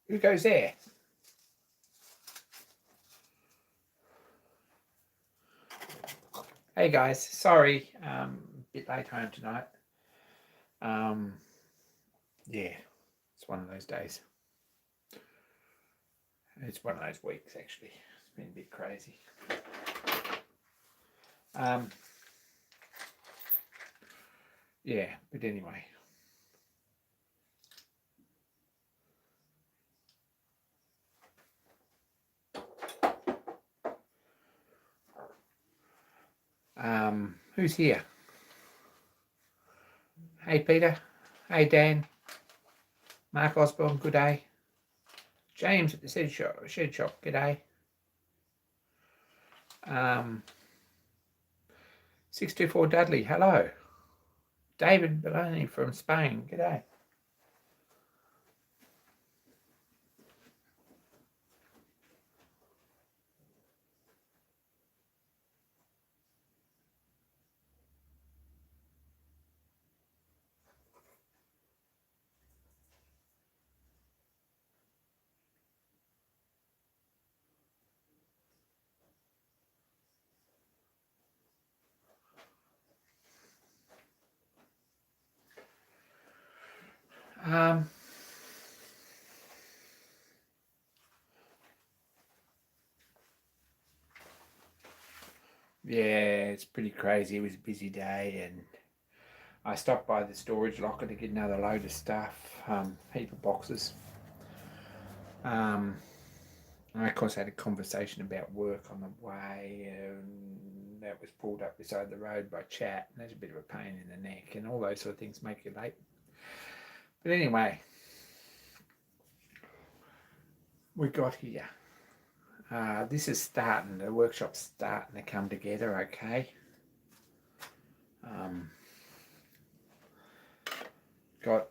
Who goes there? Hey guys, sorry, a bit late home tonight. Yeah, it's one of those days. It's one of those weeks actually. It's been a bit crazy. Yeah, but anyway. Who's here? Hey Peter. Hey Dan. Mark Osborne, good day. James at the shed shop, good day. 624 Dudley, hello. David Belloni from Spain, good day. Yeah, it's pretty crazy. It was a busy day, and I stopped by the storage locker to get another load of stuff, heap of boxes. I of course had a conversation about work on the way, and that was pulled up beside the road by chat, and that's a bit of a pain in the neck, and all those sort of things make you late. But anyway, we got here. This is starting, the workshop's starting to come together, okay. Got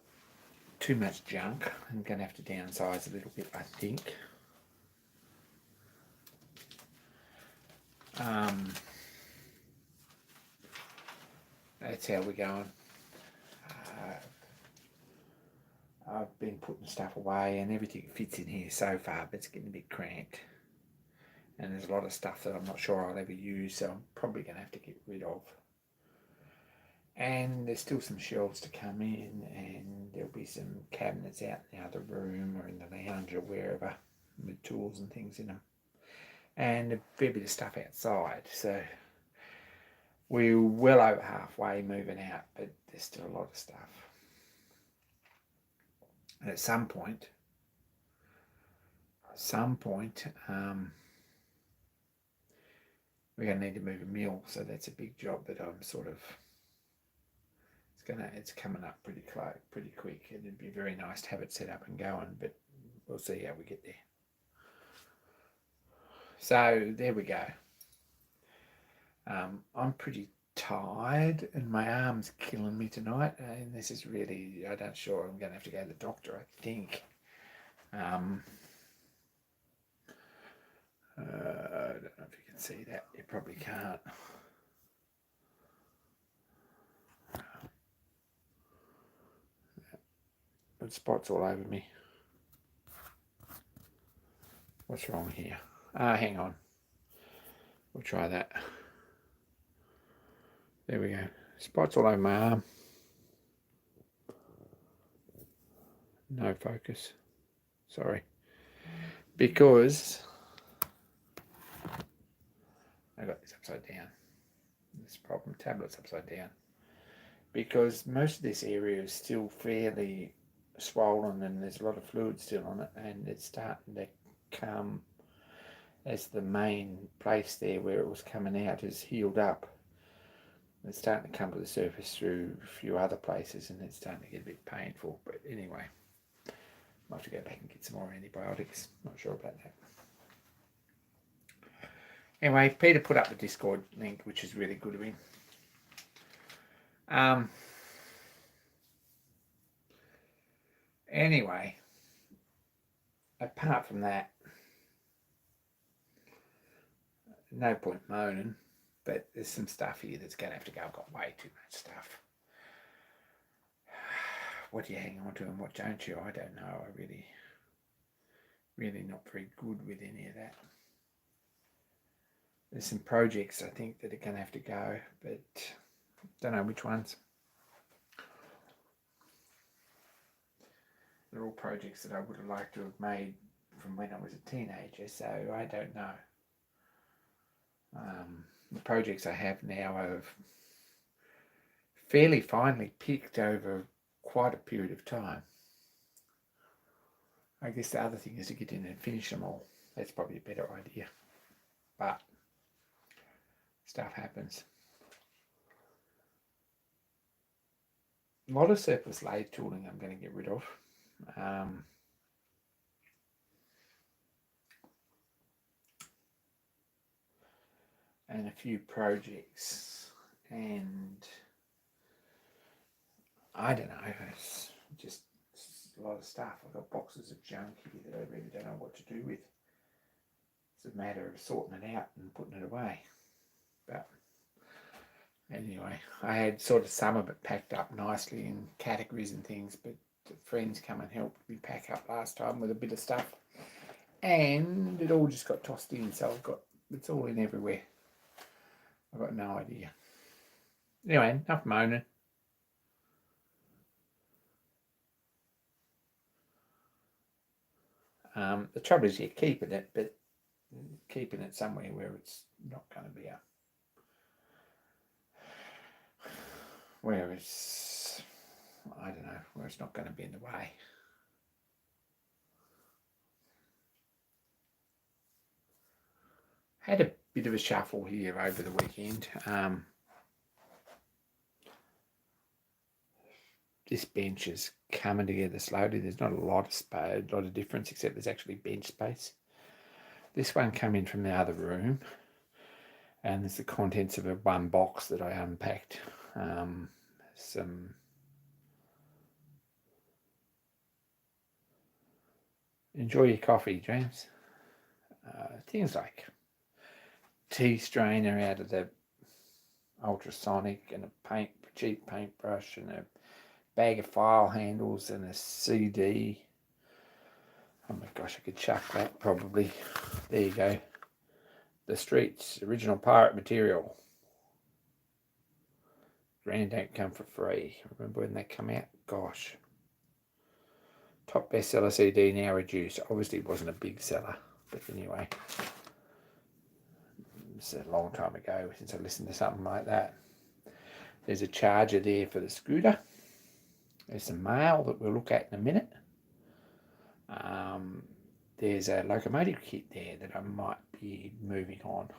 too much junk. I'm going to have to downsize a little bit, I think. That's how we're going. I've been putting stuff away and everything fits in here so far, but it's getting a bit cramped. And there's a lot of stuff that I'm not sure I'll ever use, so I'm probably going to have to get rid of. And there's still some shelves to come in, and there'll be some cabinets out in the other room or in the lounge or wherever with tools and things in them. And a fair bit of stuff outside. So we're well over halfway moving out, but there's still a lot of stuff. And at some point, we're going to need to move a mill. So that's a big job that I'm sort of, it's coming up pretty quick. It'd be very nice to have it set up and going, but we'll see how we get there. So there we go. I'm pretty tired and my arm's killing me tonight, and this is really, I'm not sure, I'm going to have to go to the doctor, I think. I don't know if you can see that. You probably can't. Got spots all over me. What's wrong here? Hang on. We'll try that. There we go. Spots all over my arm. No focus. Sorry. Because I got this upside down. This problem, tablet's upside down. Because most of this area is still fairly swollen and there's a lot of fluid still on it, and it's starting to come as the main place there where it was coming out is healed up. It's starting to come to the surface through a few other places, and it's starting to get a bit painful. But anyway, I'll have to go back and get some more antibiotics. Not sure about that. Anyway, Peter put up the Discord link, which is really good of him. Anyway, apart from that, no point moaning, but there's some stuff here that's going to have to go. I've got way too much stuff. What do you hang on to and what don't you? I don't know. really not very good with any of that. There's some projects I think that are going to have to go, but don't know which ones. They're all projects that I would have liked to have made from when I was a teenager, so I don't know. The projects I have now are fairly finely picked over quite a period of time. I guess the other thing is to get in and finish them all. That's probably a better idea. But stuff happens. A lot of surplus lathe tooling I'm going to get rid of. And a few projects. And I don't know, it's just a lot of stuff. I've got boxes of junk here that I really don't know what to do with. It's a matter of sorting it out and putting it away. But anyway, I had sort of some of it packed up nicely in categories and things, but friends come and helped me pack up last time with a bit of stuff, and it all just got tossed in, so it's all in everywhere. I've got no idea. Anyway, enough moaning. The trouble is you're keeping it, but keeping it somewhere where it's not going to be where it's, I don't know, where it's not going to be in the way. Had a bit of a shuffle here over the weekend. This bench is coming together slowly. There's not a lot of difference, except there's actually bench space. This one came in from the other room, and there's the contents of one box that I unpacked. Some enjoy your coffee, James. Things like tea strainer out of the ultrasonic, and a cheap paintbrush, and a bag of file handles, and a CD. Oh my gosh, I could chuck that probably. There you go. The Streets, original pirate material. Grand don't come for free. Remember when they come out? Gosh. Top bestseller CD, now reduced. Obviously it wasn't a big seller, but anyway. It's a long time ago since I listened to something like that. There's a charger there for the scooter. There's some mail that we'll look at in a minute. There's a locomotive kit there that I might be moving on.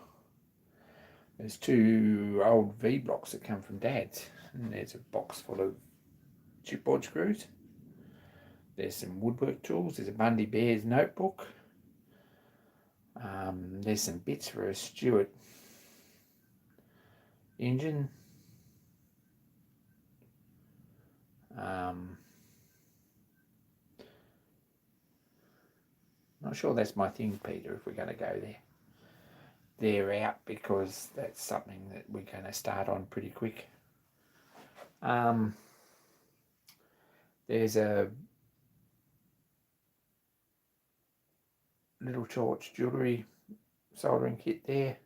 There's 2 old V blocks that come from Dad's, and there's a box full of chipboard screws. There's some woodwork tools. There's a Bundy Bears notebook. There's some bits for a Stewart engine. Not sure that's my thing, Peter, if we're going to go there. They're out because that's something that we're going to start on pretty quick. There's a Little Torch jewellery soldering kit there.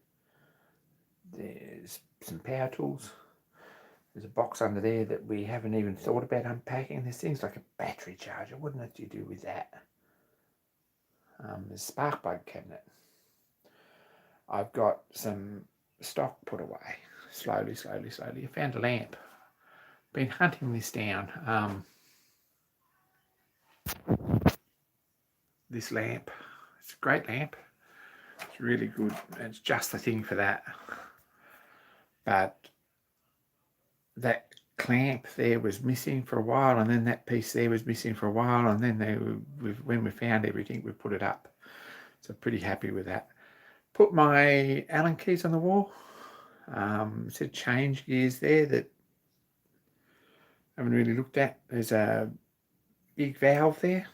There's some power tools. There's a box under there that we haven't even thought about unpacking. There's things like a battery charger. What on earth do you do with that? There's a spark plug cabinet. I've got some stock put away. Slowly. I found a lamp. Been hunting this down. This lamp. It's a great lamp. It's really good. It's just the thing for that. But that clamp there was missing for a while, and then that piece there was missing for a while, and then when we found everything, we put it up. So pretty happy with that. Put my Allen keys on the wall. Said change gears there that I haven't really looked at. There's a big valve there.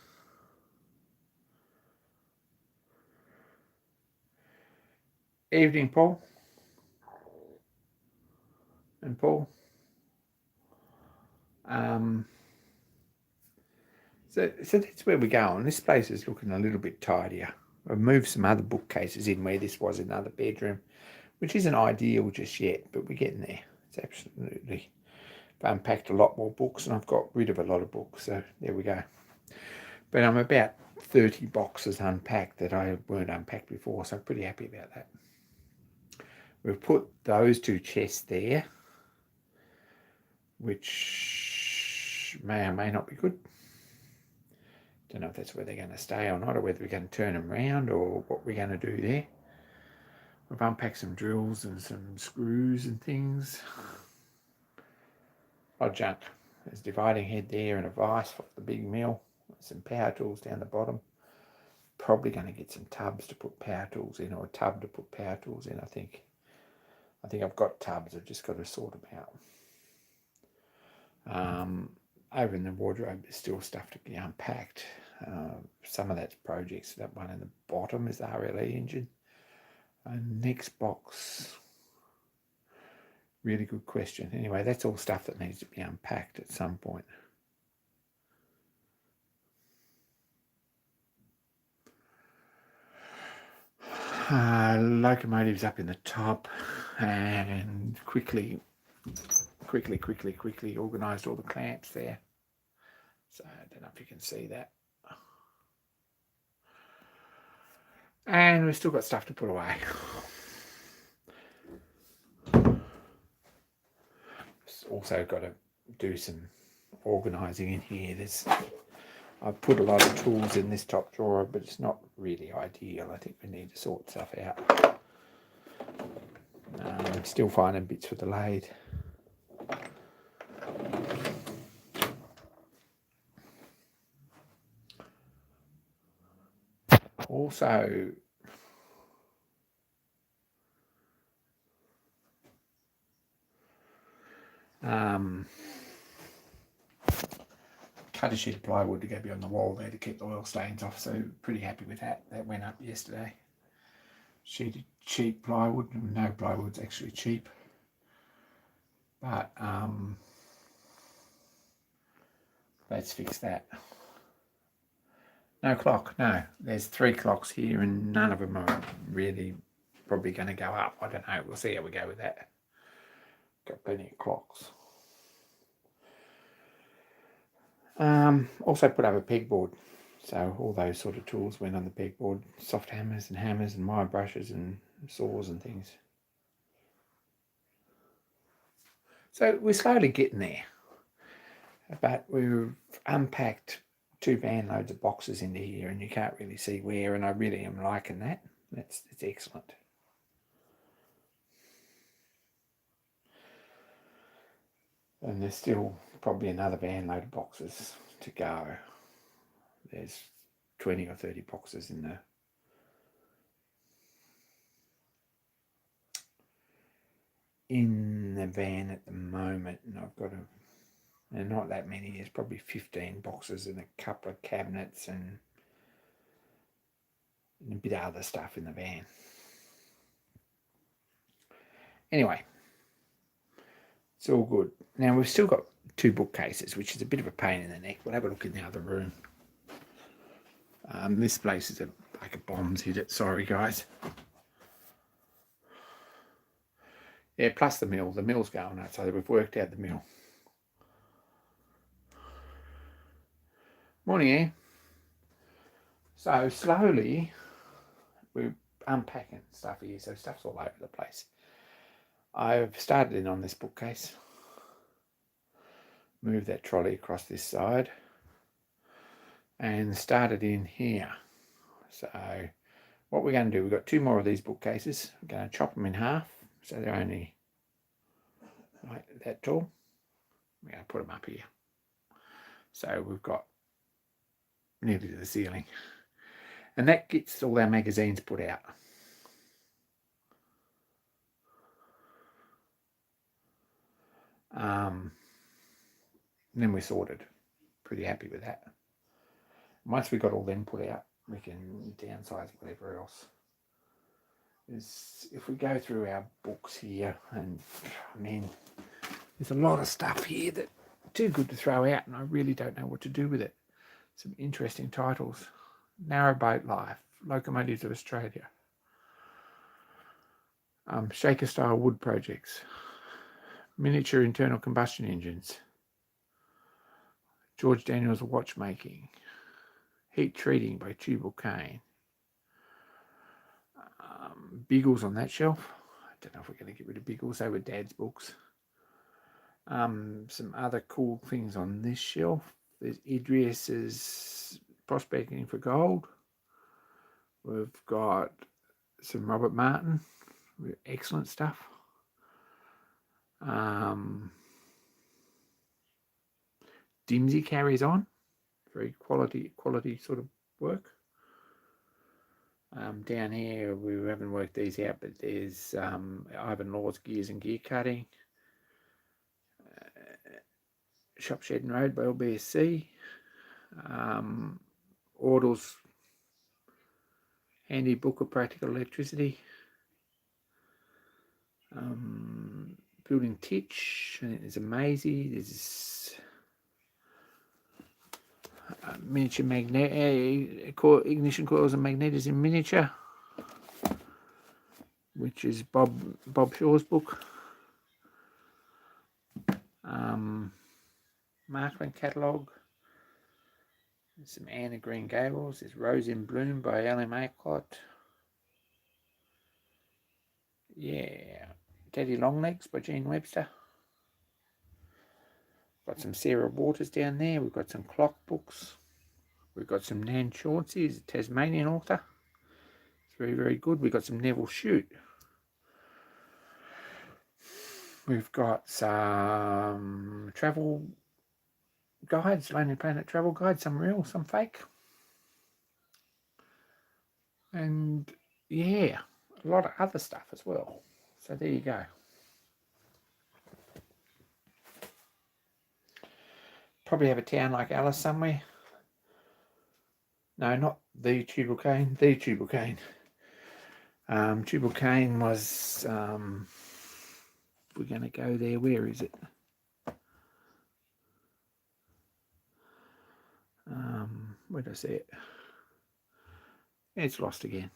Evening, Paul. And Paul. So that's where we're going. This place is looking a little bit tidier. I've moved some other bookcases in where this was another bedroom, which isn't ideal just yet, but we're getting there. It's absolutely... I've unpacked a lot more books and I've got rid of a lot of books, so there we go. But I'm about 30 boxes unpacked that I weren't unpacked before, so I'm pretty happy about that. We've put those two chests there, which may or may not be good. Don't know if that's where they're going to stay or not, or whether we're going to turn them around or what we're going to do there. We've unpacked some drills and some screws and things. Odd junk. There's a dividing head there and a vise for the big mill. Some power tools down the bottom. Probably going to get some tubs to put power tools in, or a tub to put power tools in, I think. I think I've got tubs, I've just got to sort them out. Over in the wardrobe, there's still stuff to be unpacked. Some of that's projects. That one in the bottom is the RLE engine. Next box. Really good question. Anyway, that's all stuff that needs to be unpacked at some point. Locomotives up in the top, and quickly organised all the clamps there. So I don't know if you can see that. And we've still got stuff to put away. Also got to do some organising in here. I've put a lot of tools in this top drawer, but it's not really ideal. I think we need to sort stuff out. I'm still finding bits for the lathe. Also, cut a sheet of plywood to go beyond the wall there to keep the oil stains off, so pretty happy with that. That went up yesterday. Sheet of cheap plywood. No plywood's actually cheap, but let's fix that. No clock. No, there's 3 clocks here and none of them are really probably going to go up. I don't know. We'll see how we go with that. Got plenty of clocks. Also put up a pegboard, so all those sort of tools went on the pegboard. Soft hammers and wire brushes and saws and things. So we're slowly getting there, but we've unpacked 2 van loads of boxes into here, and you can't really see where, and I really am liking that. It's excellent. And there's still probably another van load of boxes to go. There's 20 or 30 boxes in the van at the moment, and I've got and not that many. There's probably 15 boxes and a couple of cabinets and a bit of other stuff in the van. Anyway, it's all good. Now we've still got 2 bookcases, which is a bit of a pain in the neck. We'll have a look in the other room. This place is like a bomb's hit it. Sorry, guys. Yeah, plus the mill. The mill's going out, so we've worked out the mill. Morning, Anne. So slowly we're unpacking stuff here, so stuff's all over the place. I've started in on this bookcase. Move that trolley across this side and started in here. So what we're going to do, we've got 2 more of these bookcases. We're going to chop them in half, so they're only like that tall. We're going to put them up here. So we've got nearly to the ceiling. And that gets all our magazines put out. And then we're sorted. Pretty happy with that. Once we've got all them put out, we can downsize whatever else. If we go through our books here, and I mean, there's a lot of stuff here that's too good to throw out, and I really don't know what to do with it. Some interesting titles. Narrowboat Life, Locomotives of Australia. Shaker style wood projects. Miniature internal combustion engines. George Daniels watchmaking. Heat treating by Tubal Cain. Biggles on that shelf. I don't know if we're going to get rid of Biggles. They were Dad's books. Some other cool things on this shelf. There's Idris's Prospecting for Gold. We've got some Robert Martin. Excellent stuff. Dimsey carries on. Very quality sort of work. Down here, we haven't worked these out, but there's Ivan Law's Gears and Gear Cutting. Shop Shed and Road by LBSC. Ordle's Handy Book of Practical Electricity. Building Titch. I think there's a Maisie. There's miniature ignition coils and magnetors in miniature, which is Bob Shaw's book. Markland catalogue. There's some Anne of Green Gables. There's Rose in Bloom by L.M. Acott. Yeah, Daddy Longlegs by Jean Webster. Got some Sarah Waters down there. We've got some clock books. We've got some Nan Chauncey, who's a Tasmanian author. It's very, very good. We've got some Neville Shute. We've got some travel guides, Lonely Planet travel guides, some real, some fake. And yeah, a lot of other stuff as well. So there you go. Probably have a town like Alice somewhere. No, not the Tubal Cain. The Tubal Cain. Tubal Cain was... we're going to go there. Where is it? Where did I see it? It's lost again.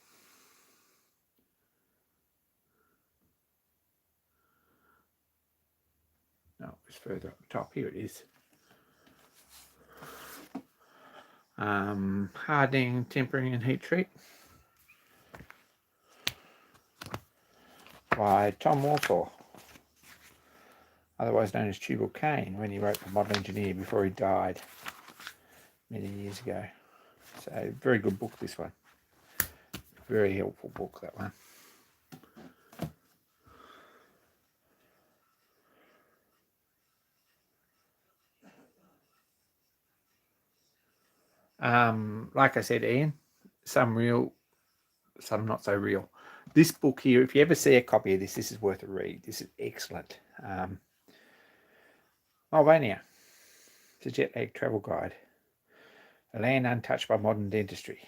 No, it's further up the top. Here it is. Hardening, tempering and heat treat by Tom Walsall, otherwise known as Tubal Cain, when he wrote The Model Engineer before he died many years ago. So very good book, this one. Very helpful book, that one. Like I said, Ian, some real, some not so real. This book here, if you ever see a copy of this, this is worth a read. This is excellent. Albania. It's a jet lag travel guide. A land untouched by modern dentistry.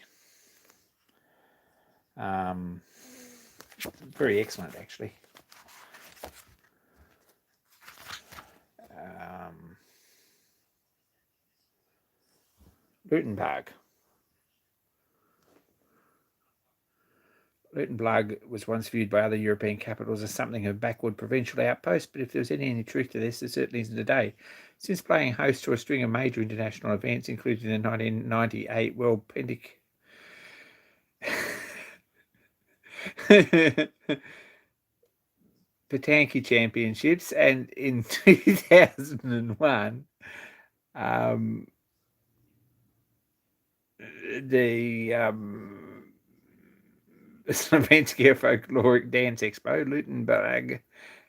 Very excellent, actually. Lutenberg. Lutenberg was once viewed by other European capitals as something of a backward provincial outpost, but if there was any truth to this, there certainly isn't today. Since playing host to a string of major international events, including the 1998 World Petanque Championships, and in 2001, the Slovenska Folkloric Dance Expo, Lutenberg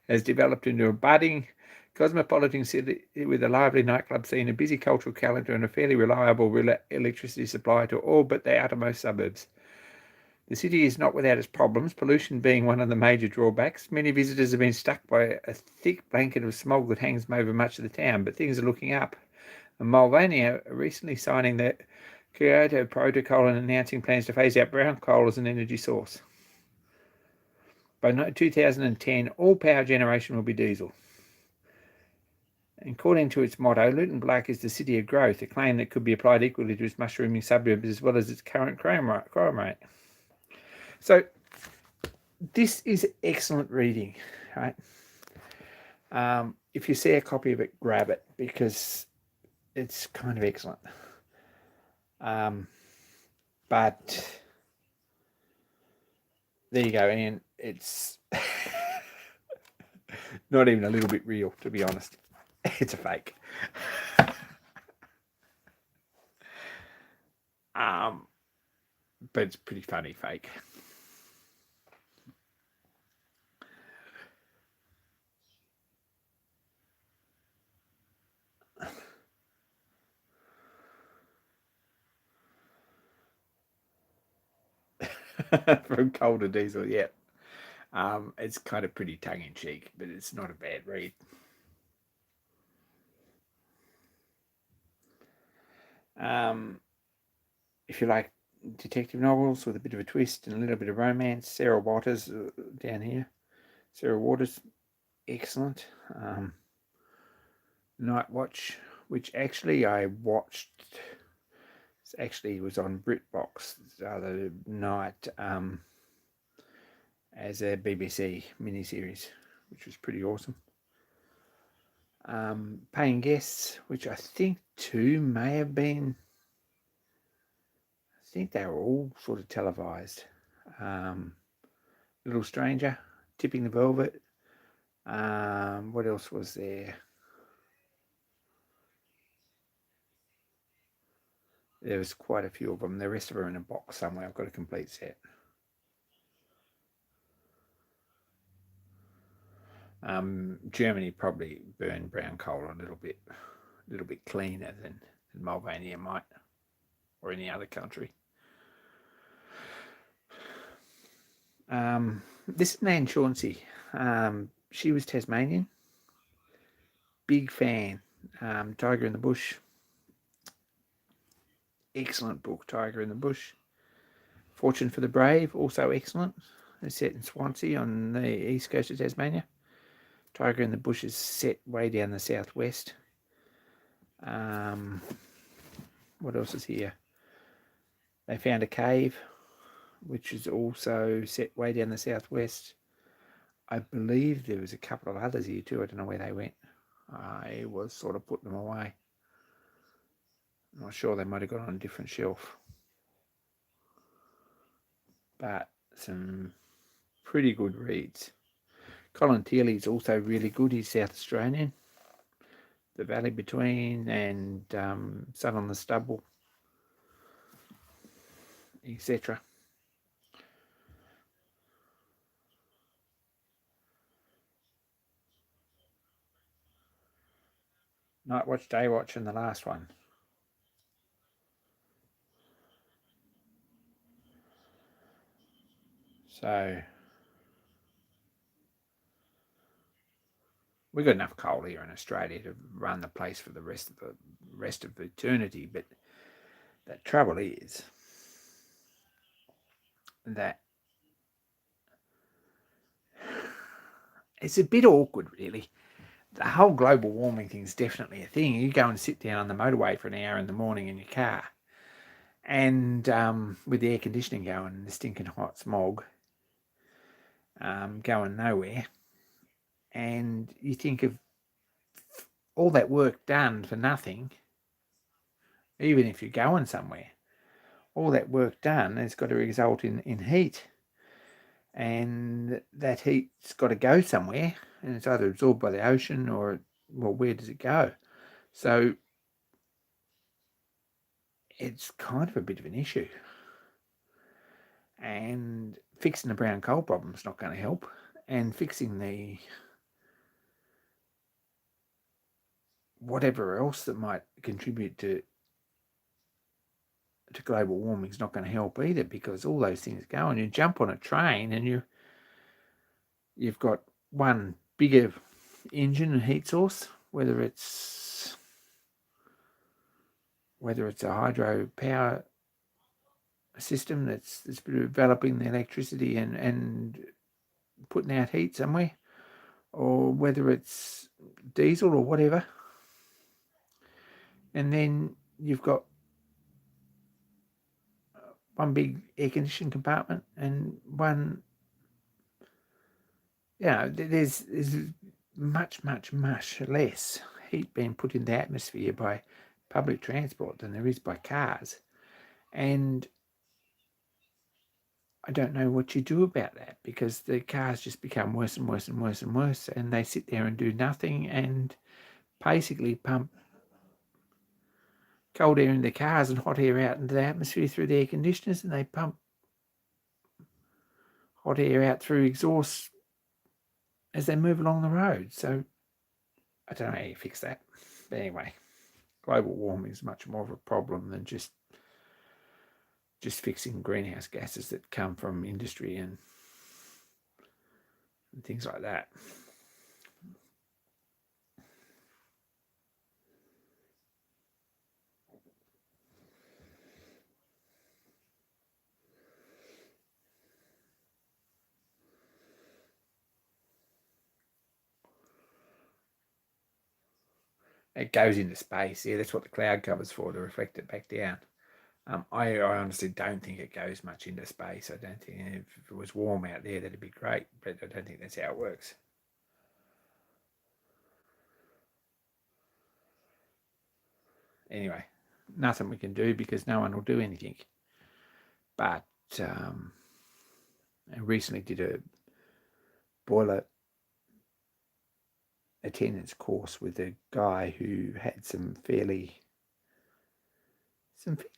has developed into a budding cosmopolitan city with a lively nightclub scene, a busy cultural calendar, and a fairly reliable electricity supply to all but the outermost suburbs. The city is not without its problems, pollution being one of the major drawbacks. Many visitors have been stuck by a thick blanket of smog that hangs over much of the town, but things are looking up. And Albania recently signing the Kyoto Protocol and announcing plans to phase out brown coal as an energy source. By 2010, all power generation will be diesel. According to its motto, Luton Black is the city of growth, a claim that could be applied equally to its mushrooming suburbs as well as its current crime rate. So this is excellent reading, right? If you see a copy of it, grab it, because it's kind of excellent. But there you go, and it's not even a little bit real, to be honest. It's a fake. But it's pretty funny fake. From coal to diesel, yeah. It's kind of pretty tongue-in-cheek, but it's not a bad read. If you like detective novels with a bit of a twist and a little bit of romance, Sarah Waters down here. Sarah Waters, excellent. Night Watch, which actually I watched. Actually, was on BritBox the other night as a BBC miniseries, which was pretty awesome. Paying Guests, which I think too may have been. I think they were all sort of televised. Little Stranger, Tipping the Velvet. What else was there? There was quite a few of them. The rest of them are in a box somewhere. I've got a complete set. Germany probably burned brown coal a little bit cleaner than Albania might, or any other country. This is Nan Chauncey. She was Tasmanian. Big fan. Tiger in the Bush. Excellent book, Tiger in the Bush. Fortune for the Brave, also excellent. It's set in Swansea on the east coast of Tasmania. Tiger in the Bush is set way down the southwest. What else is here? They found a cave, which is also set way down the southwest. I believe there was a couple of others here too. I don't know where they went. I was sort of putting them away. I'm not sure, they might have gone on a different shelf. But some pretty good reads. Colin Teeley's also really good. He's South Australian. The Valley Between and Sun on the Stubble, etc. Night Watch, Day Watch, and the last one. So we've got enough coal here in Australia to run the place for the rest of eternity, but the trouble is that it's a bit awkward, really. The whole global warming thing is definitely a thing. You go and sit down on the motorway for an hour in the morning in your car, and with the air conditioning going and the stinking hot smog going nowhere, and you think of all that work done for nothing. Even if you're going somewhere, all that work done has got to result in heat, and that heat's got to go somewhere, and it's either absorbed by the ocean or, well, where does it go? So it's kind of a bit of an issue, and fixing the brown coal problem is not going to help, and fixing the whatever else that might contribute to global warming is not going to help either, because all those things go, and you jump on a train and you've got one bigger engine and heat source, whether it's a hydro power system that's developing the electricity and putting out heat somewhere, or whether it's diesel or whatever. And then you've got one big air conditioning compartment and one, there's much less heat being put in the atmosphere by public transport than there is by cars. And I don't know what you do about that, because the cars just become worse and worse and worse and worse, and they sit there and do nothing and basically pump cold air in the cars and hot air out into the atmosphere through the air conditioners, and they pump hot air out through exhaust as they move along the road. So I don't know how you fix that. But anyway, global warming is much more of a problem than just fixing greenhouse gases that come from industry and things like that. It goes into space. Yeah, that's what the cloud cover's for, to reflect it back down. I honestly don't think it goes much into space. I don't think, if it was warm out there, that'd be great, but I don't think that's how it works. Anyway, nothing we can do because no one will do anything. But I recently did a boiler attendance course with a guy who had some fairly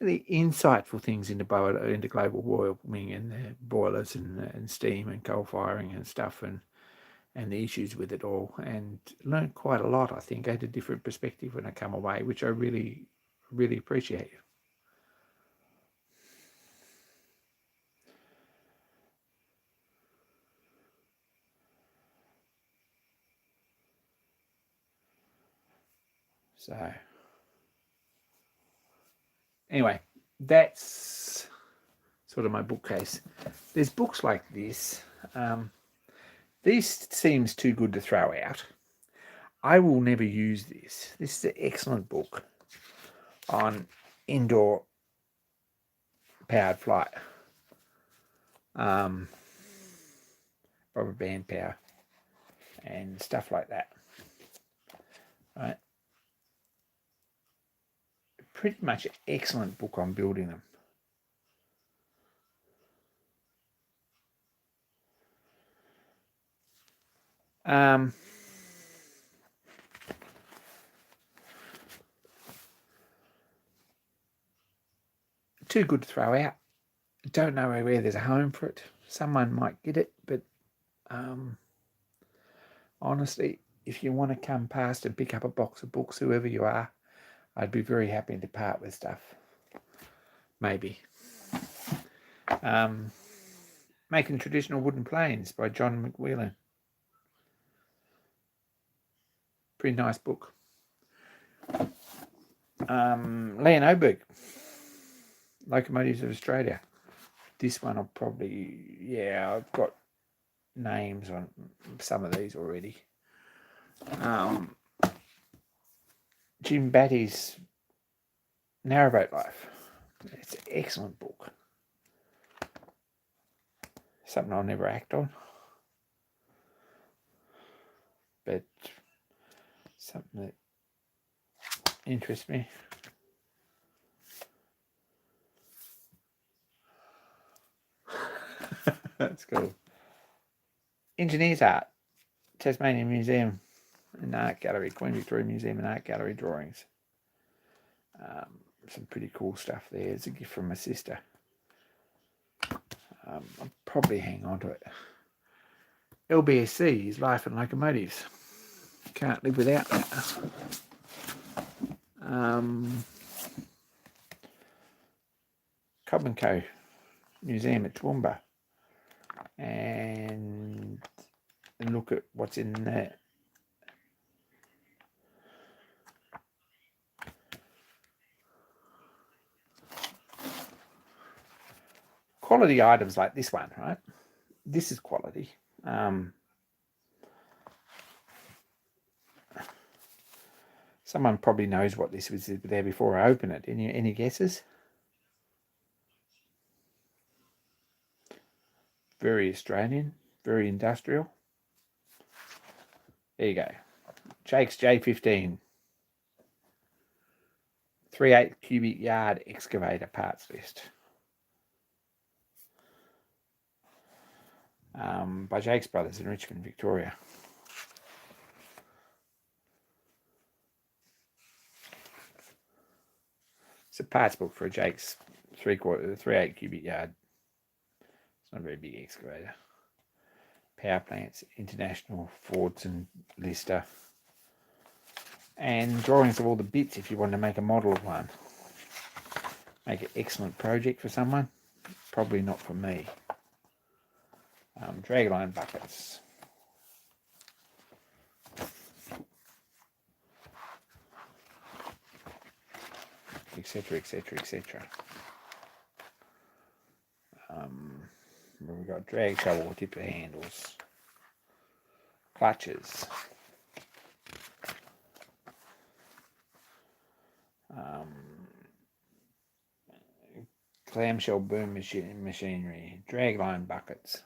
insightful things into global warming and the boilers and steam and coal firing and stuff, and the issues with it all, and learned quite a lot. I think I had a different perspective when I come away, which I really appreciate. So anyway, that's sort of my bookcase. There's books like this. This seems too good to throw out. I will never use this. This is an excellent book on indoor powered flight. Rubber band power and stuff like that. Right? Pretty much an excellent book on building them. Too good to throw out. Don't know where there's a home for it. Someone might get it, but honestly, if you want to come past and pick up a box of books, whoever you are, I'd be very happy to part with stuff. Maybe. Making Traditional Wooden Planes by John McWhelan. Pretty nice book. Leon Oberg, Locomotives of Australia. This one I'll probably, I've got names on some of these already. Jim Batty's Narrowboat Life. It's an excellent book. Something I'll never act on, but something that interests me. That's cool. Engineer's Art, Tasmanian Museum and Art Gallery, Queen Victoria Museum and Art Gallery drawings. Some pretty cool stuff there. It's a gift from my sister. I'll probably hang on to it. LBSC is Life and Locomotives. Can't live without that. Carbonco Museum at Toowoomba, and look at what's in there. Quality items like this one, right? This is quality. Someone probably knows what this was there before I open it. Any guesses? Very Australian, very industrial. There you go. Jake's J15. 3/8 cubic yard excavator parts list. By Jake's Brothers in Richmond, Victoria. It's a parts book for a Jake's 3/8 cubic yard. It's not a very big excavator. Power plants, International, Fords and Lister. And drawings of all the bits if you want to make a model of one. Make an excellent project for someone. Probably not for me. Dragline buckets. Etc, etc, etc. We've got drag shovel tipper handles. Clutches. Clamshell boom machinery, dragline buckets,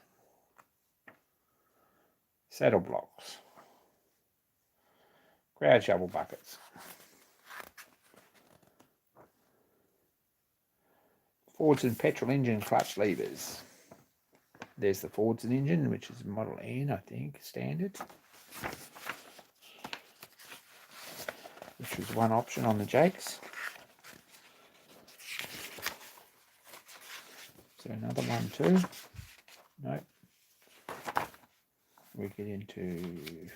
saddle blocks, crowd shovel buckets, Fordson petrol engine clutch levers. There's the Fordson engine, which is Model N, I think, standard, which was one option on the Jakes. Is there another one too? Nope. We get into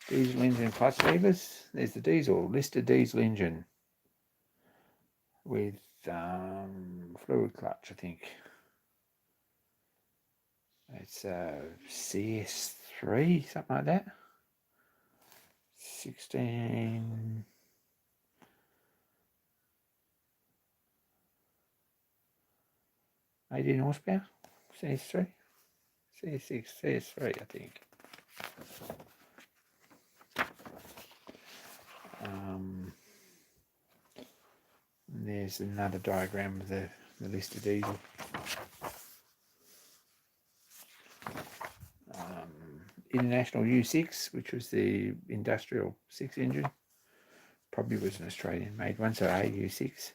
diesel engine clutch levers. There's the diesel, listed diesel engine with fluid clutch, I think. It's CS3, something like that. 16... 18 horsepower, CS3, CS6, CS3, I think. There's another diagram of the listed diesel. International U6, which was the industrial 6 engine. Probably was an Australian made one, so AU6.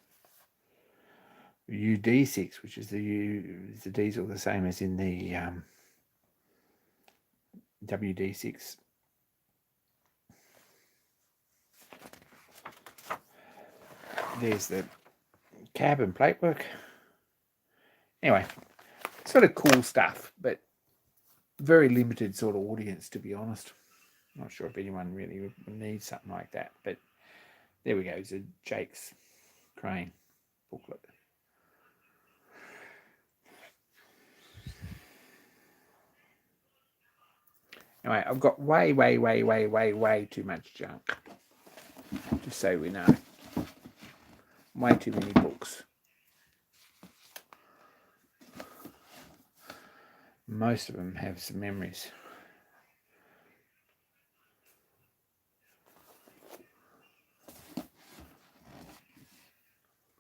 UD6, which is the diesel, the same as in the WD6. There's the cab and platework. Anyway, sort of cool stuff, but very limited sort of audience, to be honest. Not sure if anyone really needs something like that, but there we go. It's a Jake's crane booklet. Anyway, I've got way too much junk. Just so we know. Way too many books. Most of them have some memories.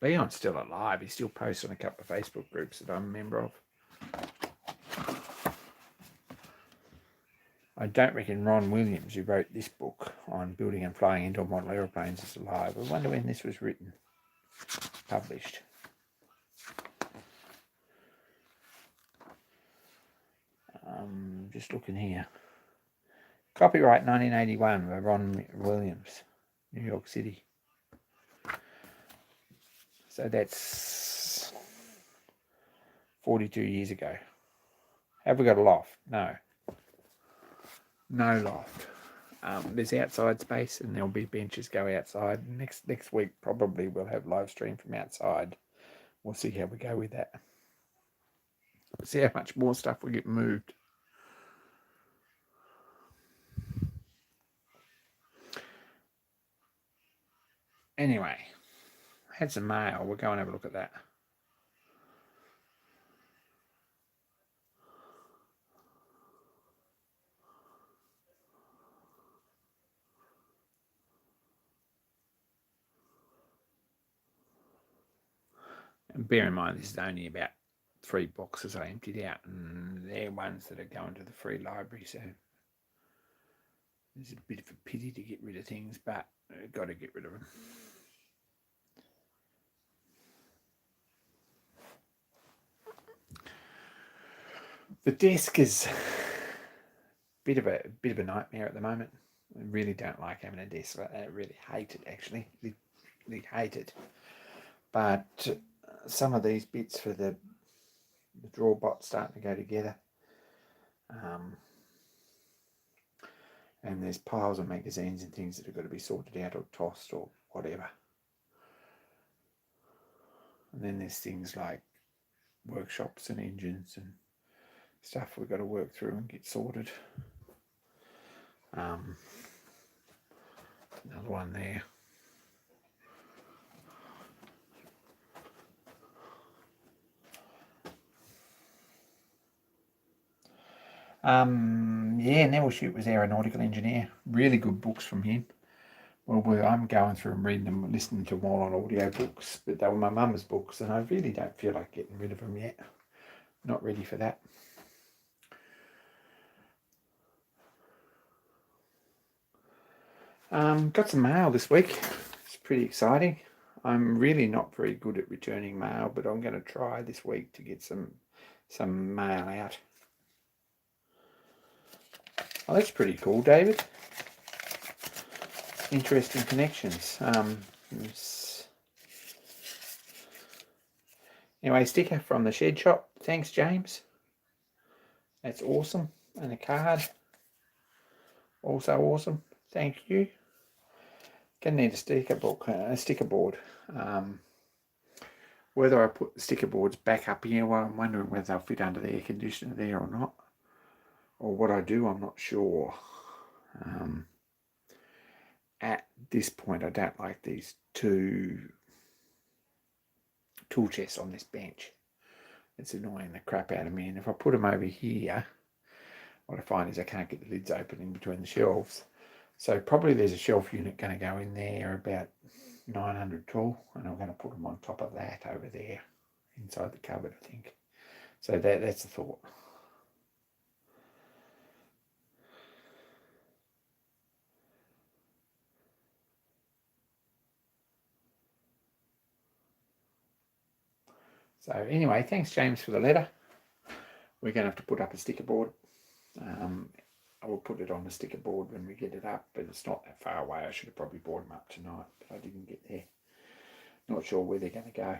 Leon's still alive. He still posts on a couple of Facebook groups that I'm a member of. I don't reckon Ron Williams, who wrote this book on building and flying indoor model aeroplanes, is alive. I wonder when this was written, published. Just looking here. Copyright 1981 by Ron Williams, New York City. So that's 42 years ago. Have we got a loft? No. No loft. There's outside space and there'll be benches go outside. Next week probably we'll have live stream from outside. We'll see how we go with that. See how much more stuff we get moved. Anyway, had some mail. We'll go and have a look at that. And bear in mind, this is only about 3 boxes I emptied out, and they're ones that are going to the free library, so it's a bit of a pity to get rid of things, but I've got to get rid of them. The desk is a bit of a nightmare at the moment. I really don't like having a desk like that. I really hate it, actually. Really hate it. But some of these bits for the drawer bot starting to go together. And there's piles of magazines and things that have got to be sorted out or tossed or whatever. And then there's things like workshops and engines and stuff we've got to work through and get sorted. Another one there. Neville Shute was aeronautical engineer. Really good books from him. Well, I'm going through and reading them, listening to them all on audio books, but they were my mum's books, and I really don't feel like getting rid of them yet. Not ready for that. Got some mail this week. It's pretty exciting. I'm really not very good at returning mail, but I'm going to try this week to get some mail out. Oh, that's pretty cool, David. Interesting connections. Anyway, sticker from the shed shop. Thanks, James. That's awesome. And a card. Also awesome. Thank you. Gonna need a sticker board. Whether I put the sticker boards back up here, well, I'm wondering whether they'll fit under the air conditioner there or not. Or what I do, I'm not sure. At this point, I don't like these 2 tool chests on this bench. It's annoying the crap out of me. And if I put them over here, what I find is I can't get the lids open in between the shelves. So probably there's a shelf unit going to go in there about 900 tall, and I'm going to put them on top of that over there inside the cupboard, I think. So that's the thought. So anyway, thanks James for the letter. We're going to have to put up a sticker board. I will put it on the sticker board when we get it up, but it's not that far away. I should have probably brought them up tonight, but I didn't get there. Not sure where they're going to go.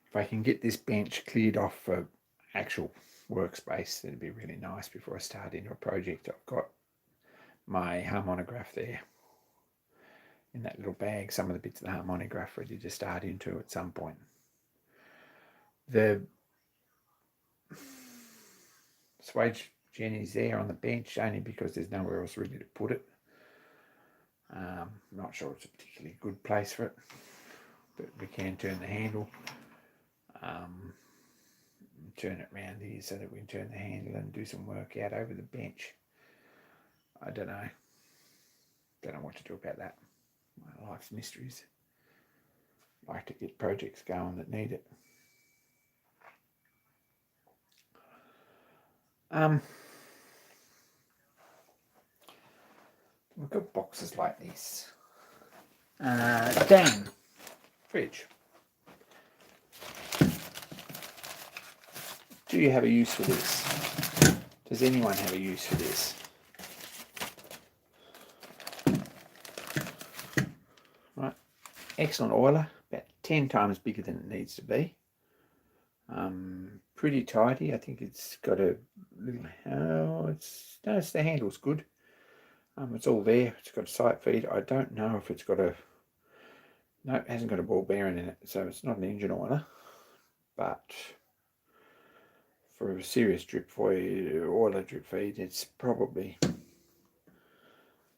If I can get this bench cleared off for actual workspace, that'd be really nice before I start into a project. I've got my harmonograph there in that little bag, some of the bits of the harmonograph ready to start into at some point. The swage Jenny's there on the bench only because there's nowhere else really to put it. I'm not sure it's a particularly good place for it, but we can turn the handle. Turn it around here so that we can turn the handle and do some work out over the bench. I don't know. Don't know what to do about that. My life's mysteries. I like to get projects going that need it. We've got boxes like this. Dan, fridge. Do you have a use for this? Does anyone have a use for this? Right, excellent oiler, about 10 times bigger than it needs to be. Pretty tidy. I think it's got a little. The handle's good. It's all there. It's got a sight feed. I don't know if it's got a. No, it hasn't got a ball bearing in it, so it's not an engine oiler. But for a serious oiler drip feed, it's probably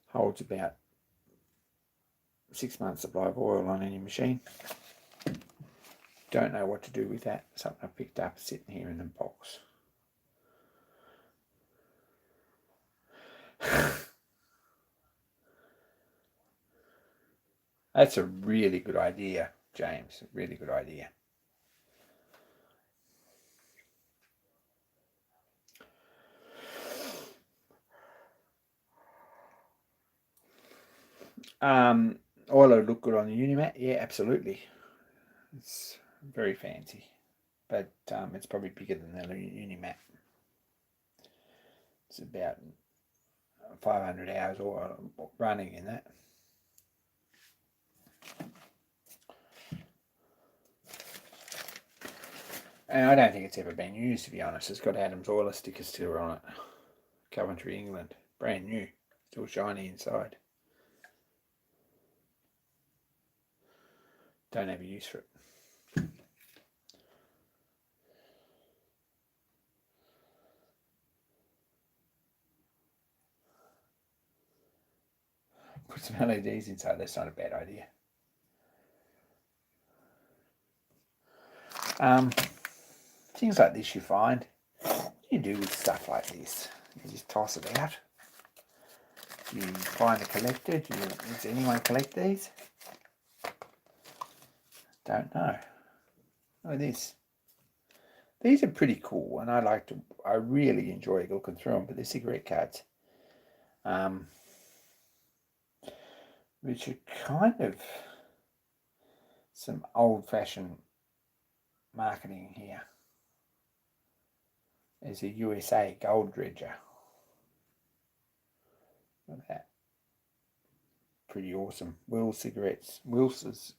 holds about 6 months supply of oil on any machine. Don't know what to do with that. Something I picked up sitting here in the box. That's a really good idea, James. A really good idea. Oil would look good on the Unimat. Yeah, absolutely. It's very fancy, but it's probably bigger than the Unimat. It's about 500 hours oil running in that. And I don't think it's ever been used, to be honest. It's got Adam's oiler sticker still on it. Coventry, England. Brand new. Still shiny inside. Don't have a use for it. Put some LEDs inside. That's not a bad idea. Things like this you find. What do you do with stuff like this? You just toss it out. You find a collector. Does anyone collect these? Don't know. Look at this. These are pretty cool, and I really enjoy looking through them. But they're cigarette cards, which are kind of some old-fashioned marketing here. There's a USA gold dredger. Look at that. Pretty awesome. Wills cigarettes. Wills'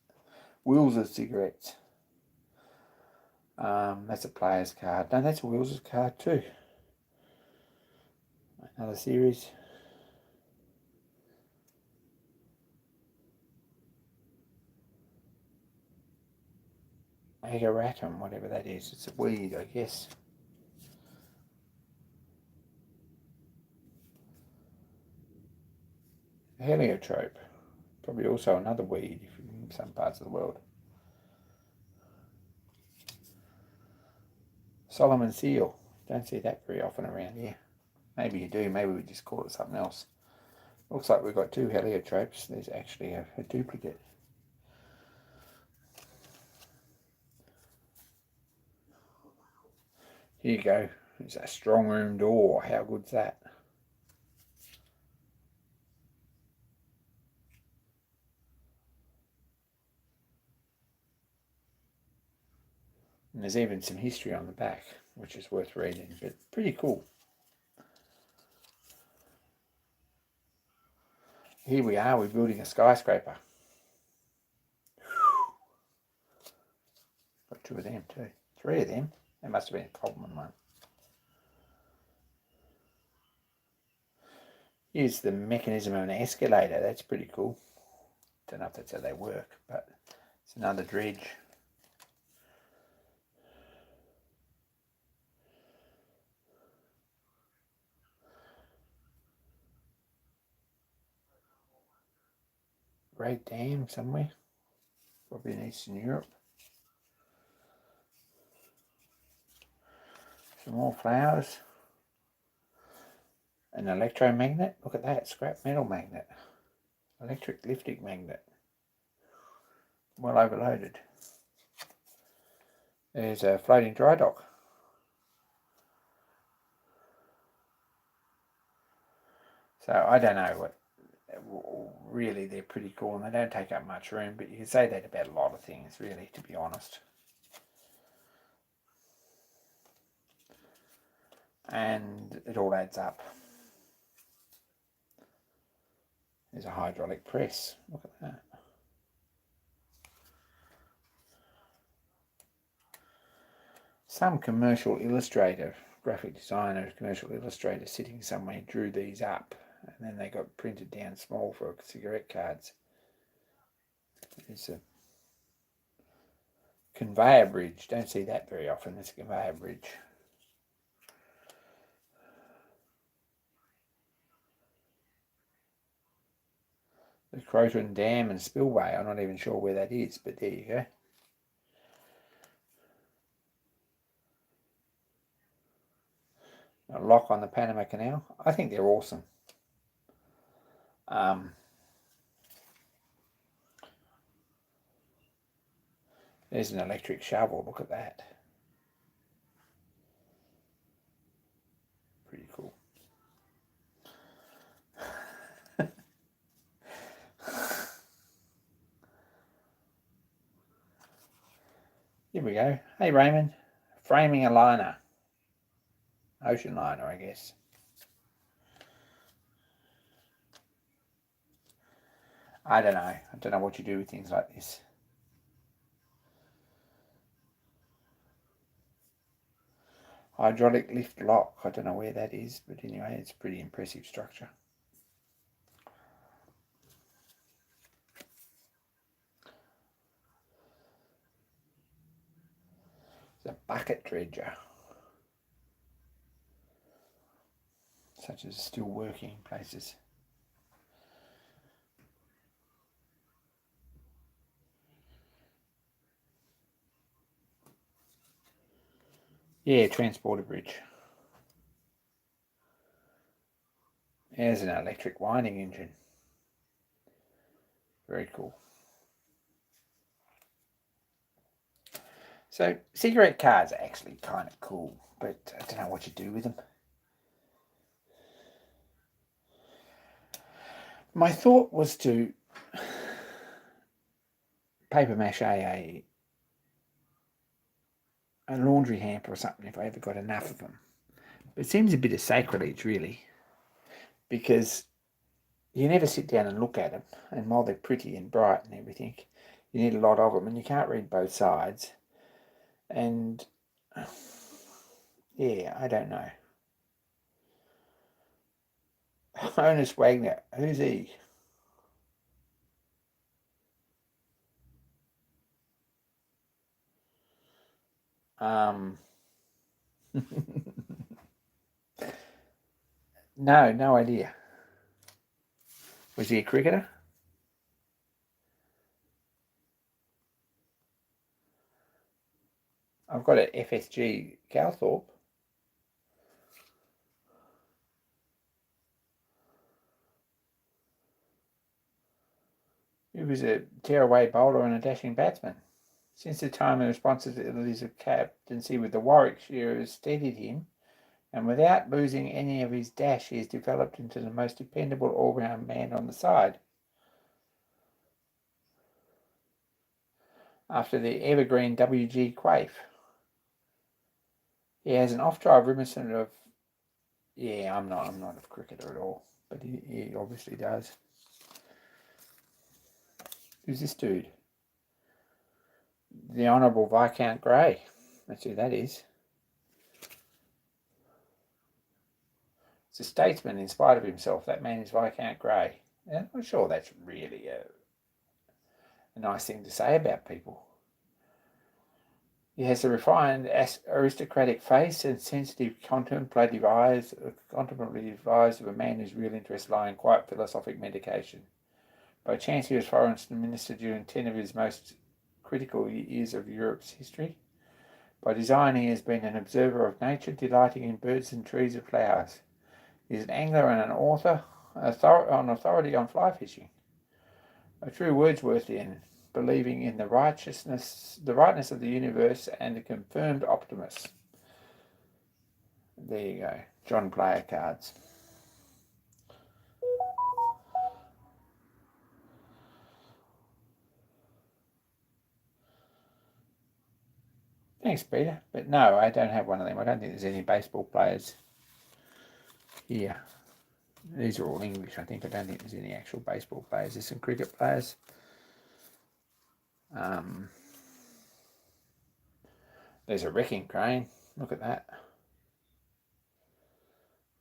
cigarettes. That's a player's card. No, that's a Wills' card too. Another series. Agaratum, whatever that is. It's a weed, I guess. Heliotrope. Probably also another weed in some parts of the world. Solomon seal. Don't see that very often around here. Maybe you do. Maybe we just call it something else. Looks like we've got two heliotropes. There's actually a duplicate. Here you go. It's a strong room door. How good's that? And there's even some history on the back, which is worth reading, but pretty cool. Here we are, we're building a skyscraper. Got two of them too. Three of them. There must have been a common one. Here's the mechanism of an escalator. That's pretty cool. Don't know if that's how they work, but it's another dredge. Great Dam somewhere. Probably in Eastern Europe. Some more flowers. An electromagnet. Look at that. Scrap metal magnet. Electric lifting magnet. Well overloaded. There's a floating dry dock. So I don't know what. Really, they're pretty cool and they don't take up much room, but you can say that about a lot of things, really, to be honest. And it all adds up. There's a hydraulic press. Look at that. Some commercial illustrator, graphic designer, commercial illustrator sitting somewhere drew these up, and then they got printed down small for cigarette cards. There's a conveyor bridge. Don't see that very often. There's a conveyor bridge. The Croton Dam and Spillway. I'm not even sure where that is, but there you go. a lock on the Panama Canal. I think they're awesome. There's an electric shovel. Look at that. Pretty cool. Here we go. Hey, Raymond. Framing a liner. Ocean liner, I guess. I don't know. I don't know what you do with things like this. Hydraulic lift lock. I don't know where that is, but anyway, it's a pretty impressive structure. It's a bucket dredger, such as still working places. Yeah, transporter bridge. There's an electric winding engine. Very cool. So cigarette cards are actually kind of cool, but I don't know what you do with them. My thought was to paper mache a laundry hamper or something if I ever got enough of them. But it seems a bit of sacrilege, really, because you never sit down and look at them, and while they're pretty and bright and everything, you need a lot of them, and you can't read both sides. And yeah, I don't know. Honus Wagner, who's he? No idea. Was he a cricketer? I've got an FSG Calthorpe. He was a tearaway bowler and a dashing batsman. Since the time the responsibilities of captaincy with the Warwickshire steadied him, and without losing any of his dash, he has developed into the most dependable all-round man on the side. After the evergreen W.G. Quaife, he has an off-drive reminiscent of. Yeah, I'm not a cricketer at all, but he obviously does. Who's this dude? The Honourable Viscount Grey. That's who that is. It's a statesman in spite of himself. That man is Viscount Grey. I'm not sure that's really a nice thing to say about people. He has a refined, aristocratic face and sensitive, contemplative eyes of a man whose real interests lie in quiet philosophic meditation. By chance, he was foreign minister during 10 of his most critical years of Europe's history. By design, he has been an observer of nature, delighting in birds and trees and flowers. He is an angler and an author, an authority on fly fishing. A true Wordsworthian, believing in the rightness of the universe, and a confirmed optimist. There you go. John Player cards. Thanks, Peter. But no, I don't have one of them. I don't think there's any baseball players here. These are all English, I think. I don't think there's any actual baseball players. There's some cricket players. There's a wrecking crane. Look at that.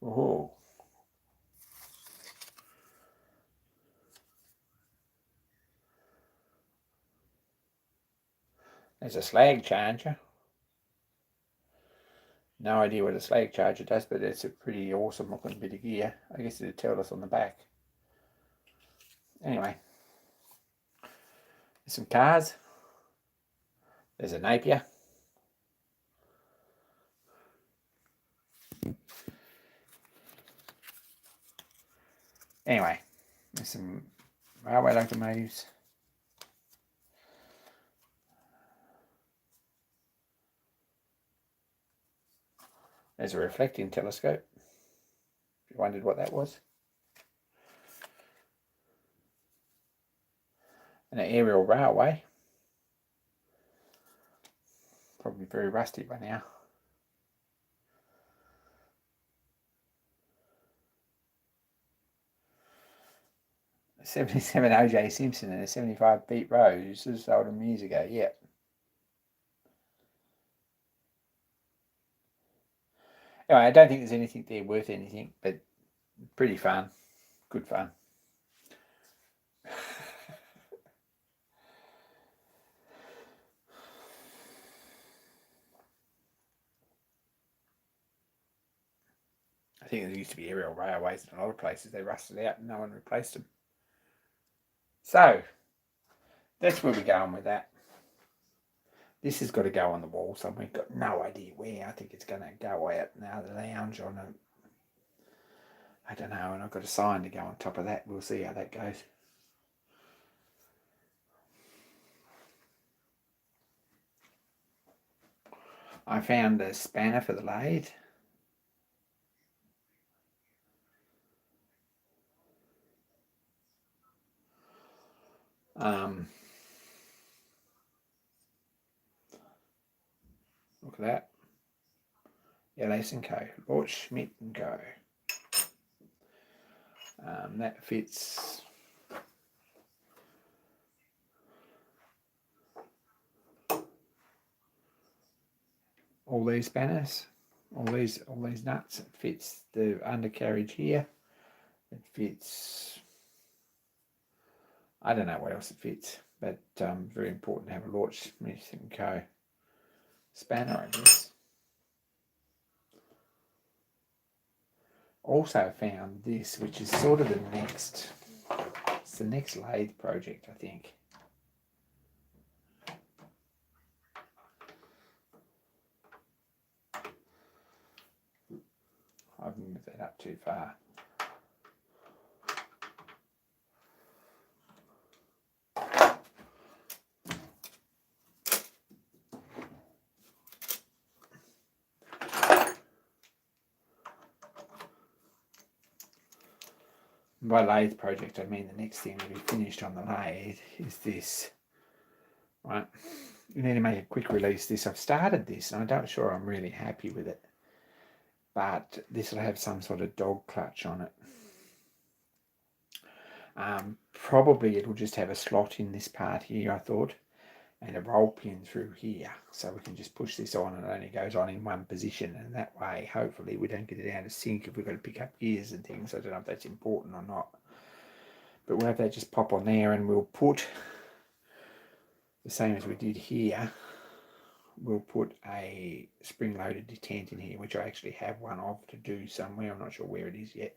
Oh. There's a slag charger. No idea what a slag charger does, but it's a pretty awesome looking bit of gear. I guess it'd tell us on the back. Anyway. There's some cars. There's a Napier. Anyway, there's some railway locomotives. There's a reflecting telescope. If you wondered what that was. And an aerial railway. Probably very rusty by now. 77 O.J. Simpson and a 75 Pete Rose. This was sold them years ago, yeah. Anyway, I don't think there's anything there worth anything, but pretty fun. Good fun. I think there used to be aerial railways in a lot of places. They rusted out and no one replaced them. So, that's where we're going with that. This has got to go on the wall somewhere. Got no idea where. I think it's going to go out now the lounge on a... I don't know, and I've got a sign to go on top of that. We'll see how that goes. I found a spanner for the lathe. Look at that. Ellis & Co. Lord Schmidt & Co. That fits all these spanners, all these nuts. It fits the undercarriage here. It fits, I don't know what else it fits, but very important to have a Lord Schmidt & Co. spanner, I guess. Also found this, which is sort of the next, it's the next lathe project, I think. I've moved that up too far. By lathe project, I mean the next thing to be finished on the lathe is this. Right, you need to make a quick release this. I've started this and I'm not sure I'm really happy with it, but this will have some sort of dog clutch on it. Probably it'll just have a slot in this part here, I thought, and a roll pin through here, so we can just push this on and it only goes on in one position, and that way hopefully we don't get it out of sync if we've got to pick up gears and things. I don't know if that's important or not, but we'll have that just pop on there, and we'll put the same as we did here. We'll put a spring-loaded detent in here, which I actually have one of to do somewhere. I'm not sure where it is yet,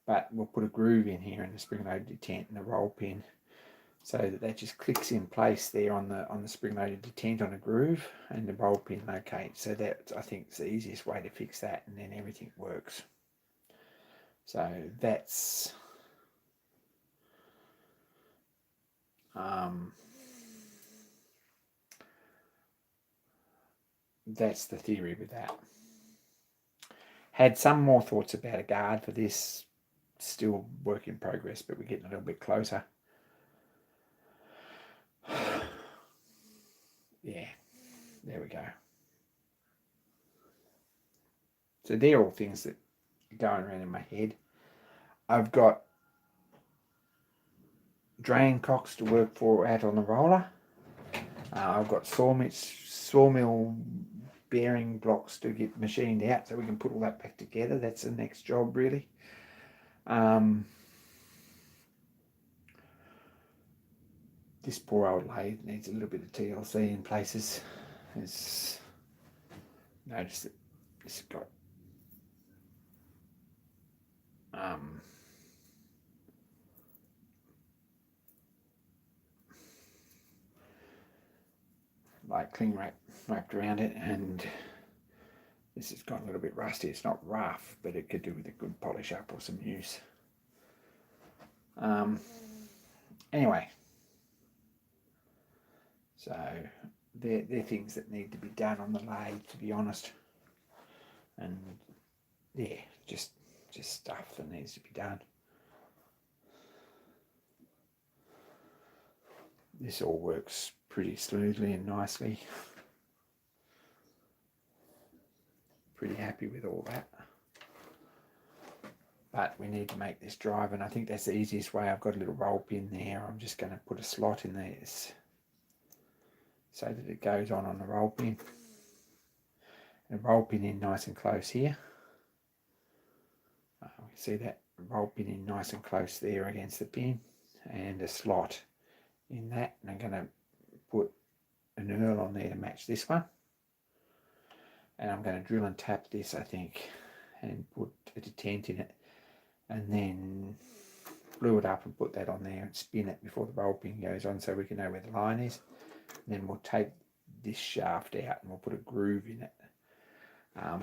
but we'll put a groove in here and the spring-loaded detent and a roll pin, so that just clicks in place there on the spring-loaded detent on a groove, and the roll pin locates. So that, I think, is the easiest way to fix that, and then everything works. So that's that's the theory with that. Had some more thoughts about a guard for this. Still work in progress, but we're getting a little bit closer. Yeah, there we go. So they're all things that are going around in my head. I've got drain cocks to work for out on the roller. I've got sawmill bearing blocks to get machined out, so we can put all that back together. That's the next job, really. This poor old lathe needs a little bit of TLC in places. It's noticed that it's got like cling wrap wrapped around it, and this has got a little bit rusty. It's not rough, but it could do with a good polish up or some use. Anyway, so they're things that need to be done on the lathe, to be honest. And yeah, just stuff that needs to be done. This all works pretty smoothly and nicely. Pretty happy with all that. But we need to make this drive, and I think that's the easiest way. I've got a little roll pin there. I'm just going to put a slot in there so that it goes on the roll pin. And roll pin in nice and close here. We see that roll pin in nice and close there against the pin, and a slot in that. And I'm going to put an knurl on there to match this one. And I'm going to drill and tap this, I think, and put a detent in it. And then glue it up and put that on there and spin it before the roll pin goes on so we can know where the line is. And then we'll take this shaft out and we'll put a groove in it.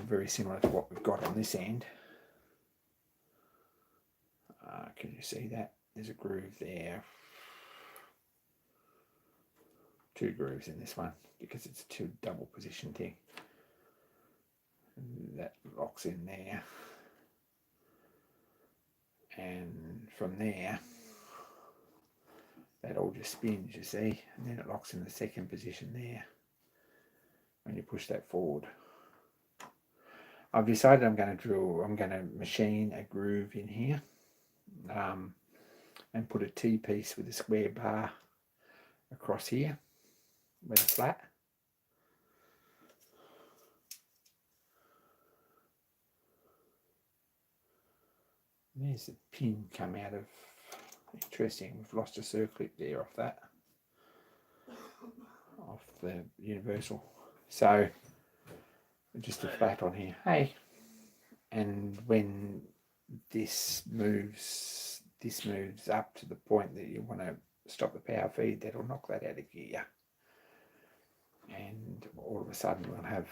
Very similar to what we've got on this end. Can you see that? There's a groove there. 2 grooves in this one because it's a 2 double position thing. And that locks in there. And from there, that all just spins, you see, and then it locks in the second position there when you push that forward. I've decided I'm going to machine a groove in here and put a T-piece with a square bar across here with a flat. There's a pin come out of, interesting, we've lost a circlip there off that, off the universal. So just a flat on here, hey, and when this moves up to the point that you want to stop the power feed, that'll knock that out of gear. And all of a sudden we'll have,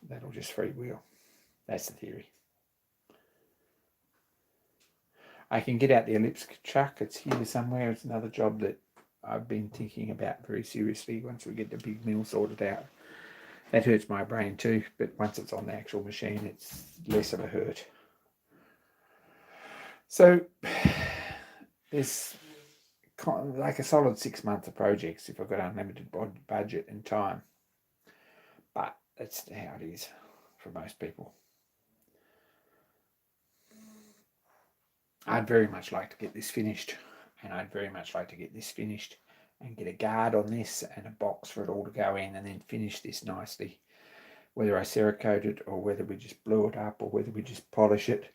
that'll just freewheel. That's the theory. I can get out the ellipse chuck. It's here somewhere. It's another job that I've been thinking about very seriously once we get the big mill sorted out. That hurts my brain too, but once it's on the actual machine, it's less of a hurt. So there's like a solid 6 months of projects if I've got unlimited budget and time. But that's how it is for most people. I'd very much like to get this finished, and I'd very much like to get this finished and get a guard on this and a box for it all to go in, and then finish this nicely. Whether I Cerakote it, or whether we just blue it up, or whether we just polish it,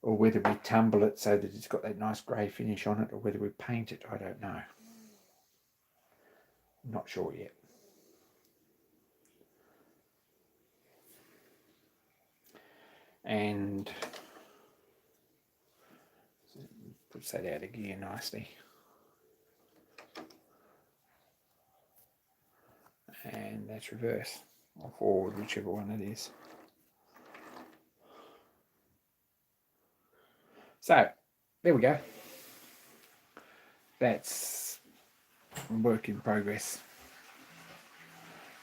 or whether we tumble it so that it's got that nice grey finish on it, or whether we paint it, I don't know. I'm not sure yet. And puts that out of gear nicely. And that's reverse or forward, whichever one it is. So there we go. That's work in progress.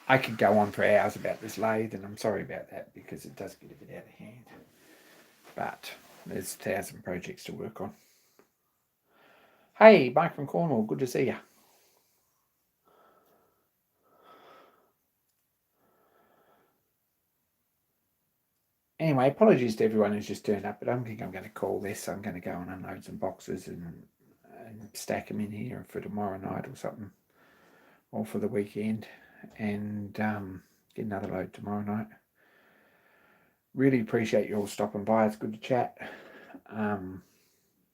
I could go on for hours about this lathe, and I'm sorry about that because it does get a bit out of hand. But there's 1,000 projects to work on. Hey, Mike from Cornwall, good to see you. Anyway, apologies to everyone who's just turned up, but I don't think I'm going to call this. I'm going to go and unload some boxes and stack them in here for tomorrow night or something, or for the weekend, and get another load tomorrow night. Really appreciate you all stopping by. It's good to chat.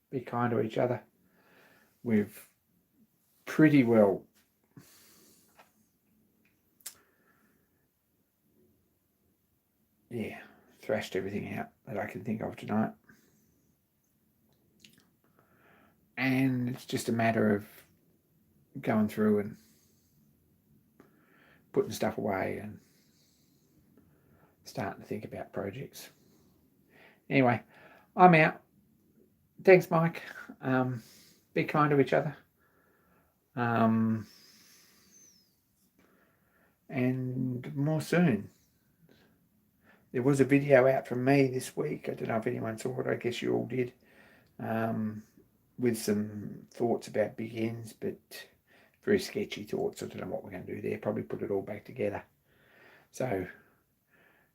Be kind to each other. We've pretty well thrashed everything out that I can think of tonight. And it's just a matter of going through and putting stuff away and starting to think about projects. Anyway, I'm out. Thanks, Mike. Be kind to each other. And more soon. There was a video out from me this week. I don't know if anyone saw it. I guess you all did. With some thoughts about big ends, but very sketchy thoughts. I don't know what we're going to do there. Probably put it all back together. So,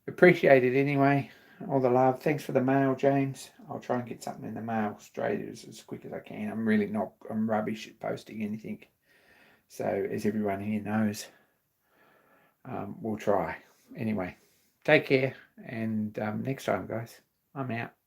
appreciate it anyway. All the love. Thanks for the mail, James. I'll try and get something in the mail straight as quick as I can. I'm rubbish at posting anything. So, as everyone here knows, we'll try. Anyway, take care. And next time, guys, I'm out.